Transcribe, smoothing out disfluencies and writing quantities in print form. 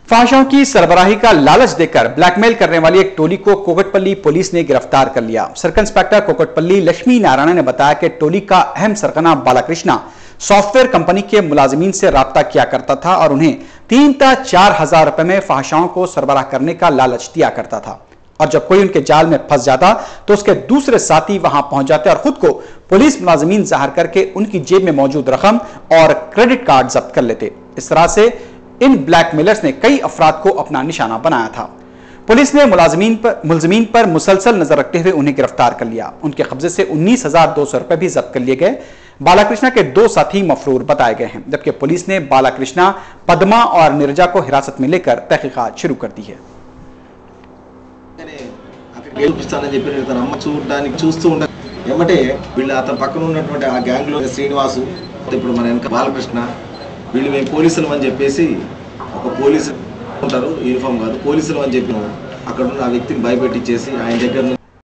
फांशों की सरबराही का लालच देकर ब्लैकमेल करने वाली एक टोली को कोकटपल्ली पुलिस ने गिरफ्तार कर लिया। सर्कल इंस्पेक्टर कोकटपल्ली लक्ष्मी नारायण ने बताया कि टोली का अहम सरगना बालाकृष्णा सॉफ्टवेयर कंपनी के मुलाजिमीन से राब्ता किया करता था और उन्हें 3 या 4 हजार रुपए में फाहशाओं को सरबराह करने का लालच दिया करता था और जब कोई उनके जाल में फंस जाता तो उसके दूसरे साथी वहां पहुंच जाते और खुद को पुलिस मुलाजिमीन जाहिर करके उनकी जेब में मौजूद रकम और क्रेडिट कार्ड जब्त कर लेते। इस तरह से इन ब्लैकमेलर्स ने कई अफराद को अपना निशाना बनाया था। पुलिस ने मुलजिमीन पर मुसलसल नजर रखते हुए उन्हें गिरफ्तार कर लिया। उनके कब्जे से 19,200 रुपए भी जब्त कर लिए गए। बालाकृष्णा के 2 साथी मफरूर बताए गए हैं, जबकि पुलिस ने बालाकृष्णा, पद्मा और नीरजा को हिरासत में लेकर तहकीकात शुरू कर दी है। వీళ్ళు మేము పోలీసులు అని చెప్పేసి ఒక పోలీసు ఉంటారు యూనిఫామ్ కాదు పోలీసులు అని చెప్పి అక్కడ ఉన్న ఆ వ్యక్తిని భయపెట్టించేసి ఆయన దగ్గర